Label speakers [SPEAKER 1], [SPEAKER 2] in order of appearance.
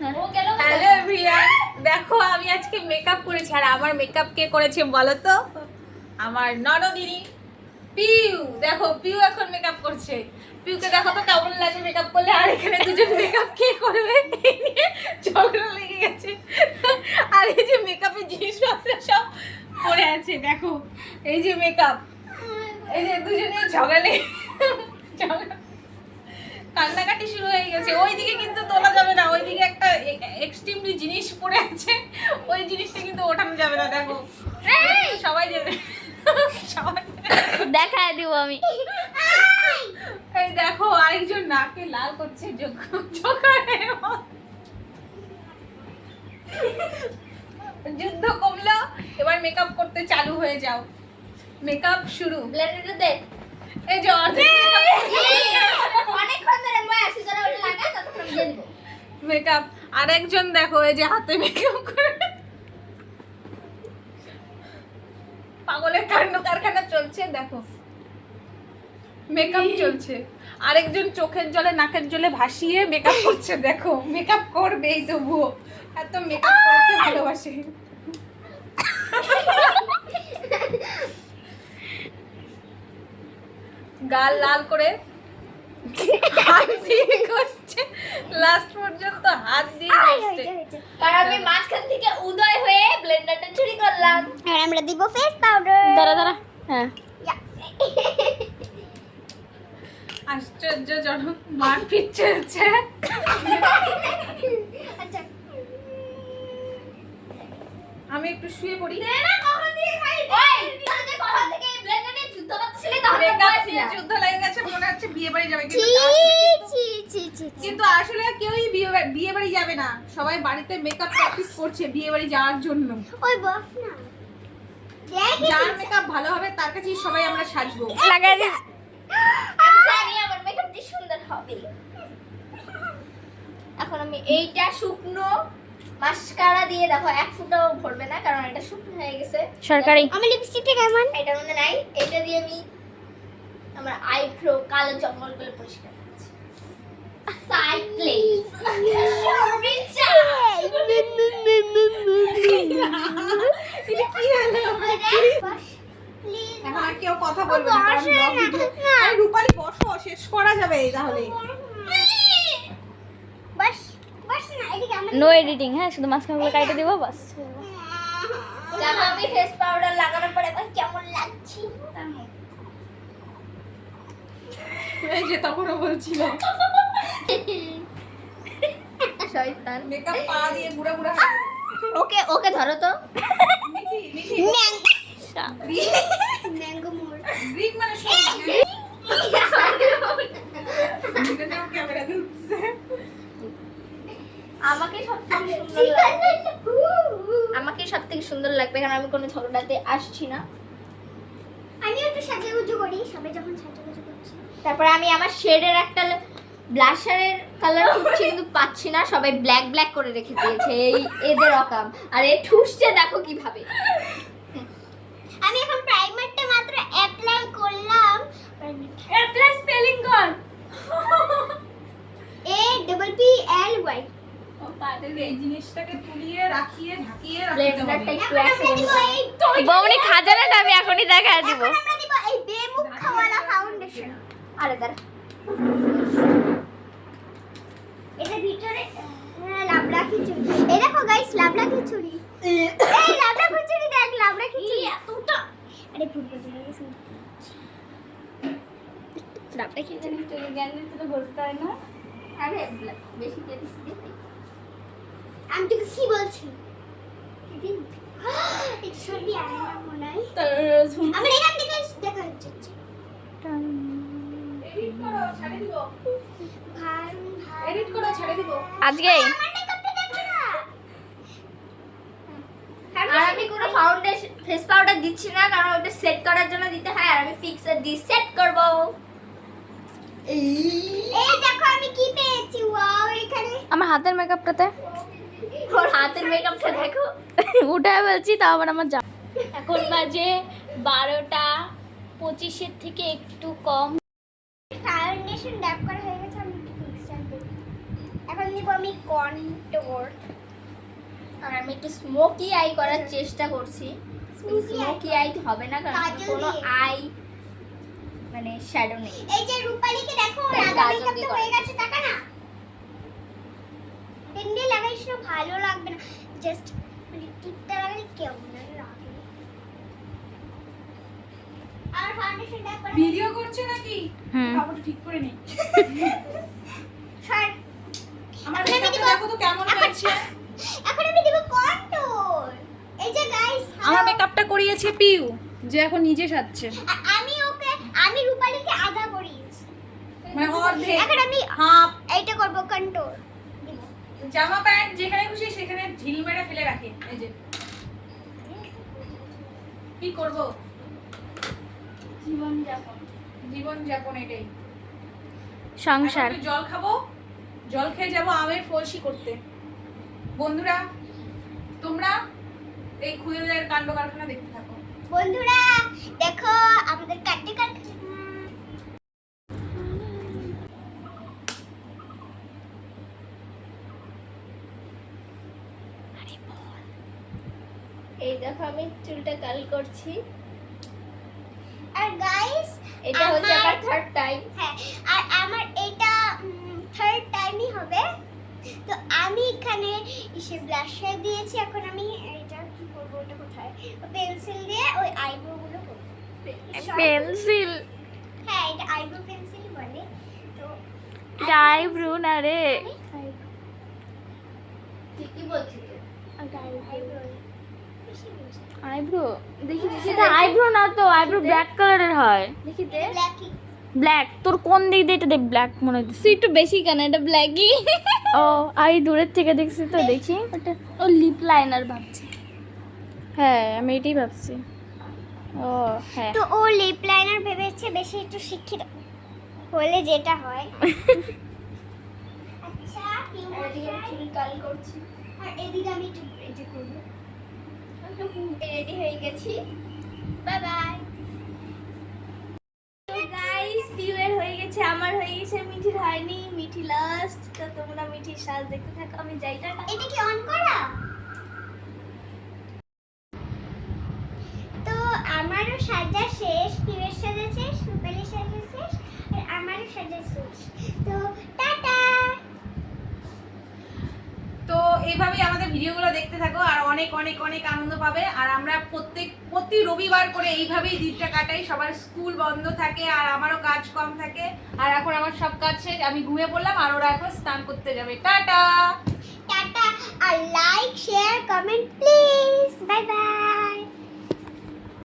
[SPEAKER 1] Hello everyone, দেখো আমি আজকে মেকআপ করেছি। আর আমার মেকআপ কে করেছে বলো তো? আমার ননদিনী পিউ। দেখো পিউ এখন মেকআপ করছে। পিউকে দেখো তো কেমন লাগে মেকআপ করলে। আর এখানে দুজন মেকআপ কে করবে এই নিয়ে ঝগড়া লেগে গেছে। আর এই যে মেকআপের জিনিসপত্র সব পড়ে আছে, দেখো এই যে মেকআপ, এই যে দুজনে ঝগড়া লেগে কান্নাকাটি শুরু হয়ে গেছে। ওইদিকে কিন্তু তোলা যাবে না, ওইদিকে একটা এক্সট্রিমলি জিনিস পড়ে আছে, ওই জিনিসটা কিন্তু ওঠানো যাবে না। দেখো সবাই যাবে, সবাই
[SPEAKER 2] দেখায় দিব আমি।
[SPEAKER 1] এই দেখো আরেকজন নাকে লাল করছে, যুদ্ধ কমলো, এবার মেকআপ করতে চালু হয়ে যাও। মেকআপ শুরু।
[SPEAKER 2] ব্লেন্ডারটা দে।
[SPEAKER 1] এই যে
[SPEAKER 2] অনেকক্ষণ ধরে মই আসি, তোরা ওটা লাগা, ততক্ষণ দিয়ে দিব।
[SPEAKER 1] মেকআপ। আরেকজন দেখো এই যে হাতে মেকআপ করে, পাগলের কাণ্ড কারখানা চলছে। দেখো মেকআপ চলছে। আরেকজন চোখের জলে নাকের জলে ভাসিয়ে মেকআপ করছে। দেখো মেকআপ করবেই তবুও, এত মেকআপ করতে ভালোবাসে। গাল লাল করে হাত দিয়ে ঘষছে, লাস্ট পর্যন্ত হাত দিয়ে ঘষছে।
[SPEAKER 2] আর আমি মাঝখান থেকে উদয় হয়ে ব্লেন্ডারটা চুরি করলাম।
[SPEAKER 3] আর আমরা দিব ফেস পাউডার।
[SPEAKER 2] দাঁড়া দাঁড়া, হ্যাঁ
[SPEAKER 1] আশ্চর্যজনক মারপিট চলছে।
[SPEAKER 3] আচ্ছা
[SPEAKER 1] আমি একটু শুয়ে পড়ি। যুদ্ধ লেগে গেছে, মনে হচ্ছে বিয়ে বাড়ি যাবে, কিন্তু আসলে কেউই বিয়ে বাড়ি যাবে না। সবাই বাড়িতে মেকআপ প্র্যাকটিস করছে বিয়ে বাড়ি যাওয়ার জন্য।
[SPEAKER 3] ওই বস না,
[SPEAKER 1] যার মেকআপ ভালো হবে তার কাছেই সবাই আমরা সাজবো।
[SPEAKER 2] লাগাই দিস।
[SPEAKER 3] আমি জানি আমার মেকআপটি সুন্দর হবে।
[SPEAKER 2] এখন আমি এইটা শুকনো মাস্কারা দিয়ে, দেখো এক ফুটাও ভরবে না কারণ এটা শুকনো হয়ে গেছে।
[SPEAKER 3] সরকারি আমি লিপস্টিকটা কেমন?
[SPEAKER 2] এটার মধ্যে নাই, এটা দিয়ে আমি আমার আইব্রো কালো জঙ্গলগুলো পরিষ্কার করছি। সাইড প্লেস
[SPEAKER 1] এটা কি হলো? এখন আর কেউ কথা বলবে না, কারণ ব্লগ ভিডিও। আরে রূপালি বসো, শেষ করা যাবে তাহলে।
[SPEAKER 3] বস বস না, এদিকে আমার
[SPEAKER 2] নো এডিটিং, হ্যাঁ শুধু মাঝখানগুলো কাটে দিব বাস। দেখো আমি ফেস পাউডার লাগানোর পরে এখন কেমন লাগছে।
[SPEAKER 1] এই যে তখনও বলছিল
[SPEAKER 2] শয়তান।
[SPEAKER 1] মেকআপ পা দিয়ে গুড়া গুড়া।
[SPEAKER 2] ওকে ওকে ধরো তো।
[SPEAKER 1] মিঠি মিঠি
[SPEAKER 3] ম্যাঙ্গো মোর।
[SPEAKER 1] গ্রিক মানে সব ক্যামেরা ধরছে।
[SPEAKER 2] আমাকে সবথেকে সুন্দর লাগবে, আমাকে সবথেকে সুন্দর লাগবে কারণ আমি কোনো ঝগড়াতে আসছি না।
[SPEAKER 3] আমি একটু সাজুগুজু করি, সবাই যখন সাজুগুজু করছে।
[SPEAKER 2] তারপরে আমি আমার শেডের একটা ব্লাশারের কালার খুঁজছি কিন্তু পাচ্ছি না, সবাই ব্ল্যাক ব্ল্যাক করে রেখে দিয়েছে এই এদের অকাম। আর এ ঠুসছে দেখো কিভাবে।
[SPEAKER 3] আমি এখন প্রাইমারটা মাত্র অ্যাপ্লাই করলাম।
[SPEAKER 2] অ্যাপ্লাই স্পেলিং কর।
[SPEAKER 3] APPLY।
[SPEAKER 1] ও তাদের এই জিনিসটাকে তুলিয়ে রাখিয়ে ঢাকিয়ে রাখতে
[SPEAKER 2] ব্লেন্ডারটা
[SPEAKER 1] হবে।
[SPEAKER 2] একটু অ্যাক্সিডেন্ট বউনি খাজানাটা আমি এখনই দেখা দিব।
[SPEAKER 3] এখন আমরা দিব এই বেমুখ খাওয়ালা ফাউন্ডেশন।
[SPEAKER 2] আরে দাঁড়া,
[SPEAKER 3] এটা ভিতরে লাবড়া খিচুড়ি। এই দেখো গাইস, লাবড়া খিচুড়ি। এই লাবড়া খিচুড়ি দেখ, লাবড়া খিচুড়ি এতটা। আরে ফুটবল চলে গেছে।
[SPEAKER 2] ডাবটা কি জানি তুই জ্ঞান দিতে তো বলতে হয় না। আরে বেশি দিয়ে দিস।
[SPEAKER 3] আমি তোকে কি বলছি? দিদি এটা সত্যি আর না মনে হয়। আমার এখান থেকে দেখা যাচ্ছে।
[SPEAKER 1] এডিট করো, ছেড়ে দিব।
[SPEAKER 3] ভাই
[SPEAKER 1] এডিট করো, ছেড়ে দিব।
[SPEAKER 2] আজকে
[SPEAKER 3] আমার মেকআপটা দেখো না।
[SPEAKER 2] আর আমি কোনো ফাউন্ডেশন ফেস পাউডার দিচ্ছি না কারণ ওটা সেট করার জন্য দিতে হয়, আর আমি ফিক্সার দিয়ে সেট করব।
[SPEAKER 3] এই দেখো আমি কি পেয়েছি। ওয়াও, এখানে
[SPEAKER 2] আমার হাতের মেকআপটাতে, ওর হাতের মেকআপটা দেখো। উঠায় বলছি তাও আবার আমার যা। এখন বাজে 12:25 থেকে একটু কম।
[SPEAKER 3] ফাউন্ডেশন ড্যাপ করা হয়ে গেছে। আমি ফিক্সার দেব। এখন নিব আমি কন্ট্রোল।
[SPEAKER 2] আর আমি একটু স্মোকি আই করার চেষ্টা করছি। স্মোকি আই হবে না কারণ
[SPEAKER 3] কাজল
[SPEAKER 2] কোনো
[SPEAKER 3] দিয়ে।
[SPEAKER 2] আই মানে শ্যাডো নেই।
[SPEAKER 3] এই যে রূপালীকে দেখো ওর
[SPEAKER 2] তাই
[SPEAKER 3] আধা
[SPEAKER 2] কাজল
[SPEAKER 3] মেকআপ
[SPEAKER 2] দিয়ে
[SPEAKER 3] তো
[SPEAKER 2] করা।
[SPEAKER 3] হয়ে গেছে, টাকা না পেন্ডে লাগাইছ না, ভালো লাগবে না, জাস্ট মানে টিপটা লাগালে কেমন লাগে। আর ফাউন্ডেশনটা একবার
[SPEAKER 1] ভিডিও করছে নাকি? কাপড়টা ঠিক করে নে।
[SPEAKER 3] ছাড়।
[SPEAKER 1] আমার
[SPEAKER 3] এখন আমি
[SPEAKER 1] মেকআপটা
[SPEAKER 3] দিব-
[SPEAKER 1] দেখো তো কেমন হয়েছে।
[SPEAKER 3] এখন আমি দেব কন্ট্রোল। এই যে গাইস,
[SPEAKER 1] আমার মেকআপটা করিয়েছে পিউ, যে এখন নিজে সাজছে।
[SPEAKER 3] আমি রূপালীকে আধা করিয়েছি।
[SPEAKER 1] মানে অর্ধেক।
[SPEAKER 3] এখন আমি
[SPEAKER 1] হাফ।
[SPEAKER 3] এইটা করব কন্ট্রোল।
[SPEAKER 1] জামা প্যান্ট যেখানে খুশি সেখানে ঢিল মেরে ফেলে রাখে। এই যে কি করব, জীবন যাপন এটাই।
[SPEAKER 2] সংসার।
[SPEAKER 1] এখন একটু জল খাবো, জল খেয়ে যাবো আমের ফলসি করতে। বন্ধুরা তোমরা এই খুদেদের কাণ্ড কারখানা দেখতে থাকো।
[SPEAKER 3] বন্ধুরা দেখো আমাদের কাটতে কাটতে
[SPEAKER 2] এই দেখো আমি চুলটা কাল করছি।
[SPEAKER 3] আর গাইস
[SPEAKER 2] এটা হচ্ছে আমার থার্ড টাইম।
[SPEAKER 3] হ্যাঁ, আর আমার এটা থার্ড টাইমই হবে। তো আমি এখানে ইসে ব্লাশার দিয়েছি, এখন আমি এটা কি করব, ওটা কোথায়, পেন্সিল দিয়ে ওই আইব্রো গুলো করব।
[SPEAKER 2] পেন্সিল।
[SPEAKER 3] হ্যাঁ, এটা আইব্রো পেন্সিল বলে। তো
[SPEAKER 2] এটা আইব্রো না রে। ঠিকই বলছিস। আইব্রো দেখি দেখি।
[SPEAKER 4] এটা আইব্রো না তো, আইব্রো ব্ল্যাক কালারের হয়।
[SPEAKER 2] দেখি দে।
[SPEAKER 3] ব্ল্যাকি।
[SPEAKER 4] ব্ল্যাক তোর কোন দিক দিয়ে এটা দেখ ব্ল্যাক মনে হচ্ছে।
[SPEAKER 2] তুই একটু বেশি কেন, এটা ব্ল্যাকই।
[SPEAKER 4] ও আমি দূরের থেকে দেখছি তো দেখি।
[SPEAKER 2] ওটা ও লিপ লাইনার ভাবছি।
[SPEAKER 4] হ্যাঁ আমি এটাই ভাবছি। ও হ্যাঁ
[SPEAKER 3] তো ও লিপ লাইনার ভেবেছে বেশি একটু শিক্ষিত হলে যেটা হয়। আচ্ছা,
[SPEAKER 2] আর এদিকে আমি চুল কাল করছি।
[SPEAKER 3] আর এদিকে আমি একটু এটা করব।
[SPEAKER 2] রেডি হয়ে গেছি। Bye bye. তো গাইস পিউয়ের হয়ে গেছে, আমার হয়ে গেছে, মিঠির হয়নি। মিঠি লাস্ট। তো তোমরা মিঠির সাজ দেখতে থাকো, আমি যাই টাটা।
[SPEAKER 3] এটা কি অন করা? তো আমারও সাজা শেষ, পিউয়ের সাজা শেষ, রূপালীর সাজা শেষ, আর আমারও সাজা শেষ। তো টাটা।
[SPEAKER 1] তো এইভাবেই আমাদের ভিডিওগুলো দেখতে থাকো আর অনেক অনেক অনেক আনন্দ পাবে। আর আমরা প্রতি রবিবার করে এইভাবেই দিনটা কাটাই। সবার স্কুল বন্ধ থাকে আর আমারও কাজ কম থাকে। আর এখন আমার সব কাজ শেষ, আমি ঘুমিয়ে পড়লাম আর ওরা এখন স্নান করতে যাবে। টাটা।